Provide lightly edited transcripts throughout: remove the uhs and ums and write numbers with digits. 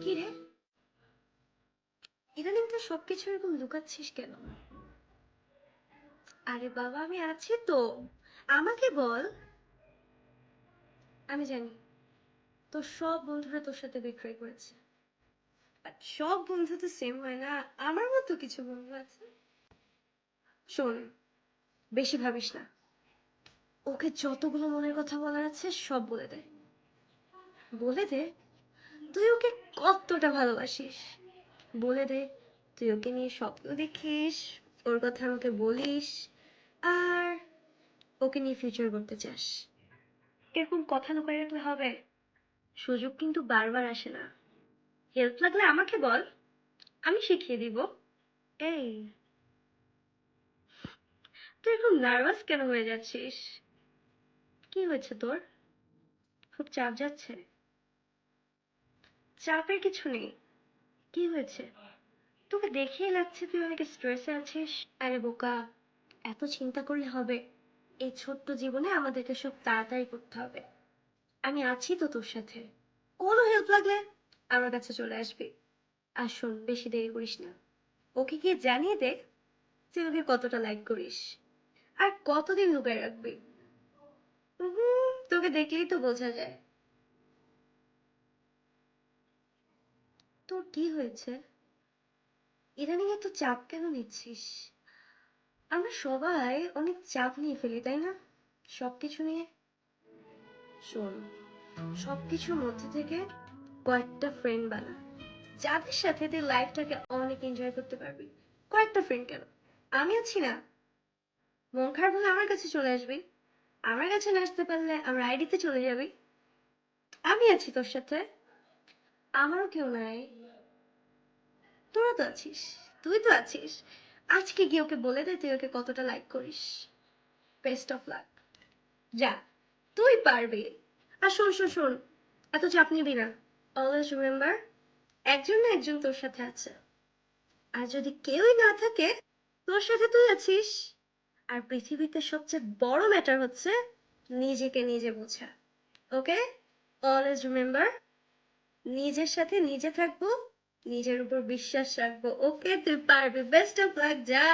কি রে, ইদানিং তো সবকিছু এরকম লুকাচ্ছিস কেন? আরে বাবা, আমি আছি তো, আমাকে বল। আমি জানি তোর সব বন্ধুরা তোর সাথে বিক্রয় করেছে, বাট সব বন্ধু তো সেম হয় না। আমার মতো কিছু বন্ধু আছে। শোন, বেশি ভাবিস না। ওকে যতগুলো মনের কথা বলার আছে সব বলে দে। বলে দে তুই ওকে কতটা ভালোবাসিস। বলে দে তুই ওকে নিয়ে স্বপ্ন দেখিস, ওর কথা আমাকে বলিস, আর ওকে নিয়ে ফিউচার করতে চাস। এরকম কথা লুকায় রাখলে হবে? সুযোগ কিন্তু বারবার আসে না। হেল্প লাগলে আমাকে বল, আমি শিখিয়ে দিব। এই, তুই এরকম নার্ভাস কেন হয়ে যাচ্ছিস? কি হয়েছে তোর? খুব চাপ যাচ্ছে? চাপের কিছু নেই। কি হয়েছে? তোকে দেখেই লাগছে তুই অনেক স্ট্রেসে আছিস। আরে বোকা, এত চিন্তা করলে হবে? এই ছোট্ট জীবনে আমাদেরকে সব তাড়াতাড়ি করতে হবে। আমি আছি তো তোর সাথে। কোনো হেল্প লাগলে আমার কাছে চলে আসবি। আর শোন, বেশি দেরি করিস না। ওকে গিয়ে জানিয়ে দে তুই ওকে কতটা লাইক করিস, আর কতদিন লুকায় রাখবি। তোকে দেখলেই তো বোঝা যায়। তোর কি হয়েছে? ইদানিং এত চাপ কেন নিচ্ছিস? আমরা সবাই অনেক চাপ নিয়ে ফেলি, তাই না? সবকিছু নিয়ে। শোন, সবকিছুর মধ্যে থেকে কয়েকটা ফ্রেন্ড বানা, যাদের সাথে তুই লাইফটাকে অনেক এনজয় করতে পারবি। কয়েকটা ফ্রেন্ড কেন, আমি আছি না? মন খারাপ হলে আমার কাছে চলে আসবি। আমার কাছে না আসতে পারলে আমার আইডিতে চলে যাবি। আমি আছি তোর সাথে। আমারও কেউ নাই। তোরা তো আছিস, তুই তো আছিস। আজকে গিয়ে ওকে বলে দে তুই ওকে কতটা লাইক করিস। Best of luck. যা, তুই পারবি। আর শোন শোন শোন, এত চাপ নিবি না। অলওয়েজ রিমেম্বার, একজন না একজন তোর সাথে আছে। আর যদি কেউই না থাকে, তোর সাথে তুই আছিস। আর পৃথিবীতে সবচেয়ে বড় ম্যাটার হচ্ছে নিজেকে নিজে বোঝা। ওকে, অলওয়েজ রিমেম্বার, নিজের সাথে নিজে থাকবো, নিজের উপর বিশ্বাস রাখবো। ওকে, তুই পারবি। বেস্ট অফ লাক, যা।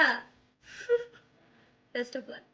Best of luck.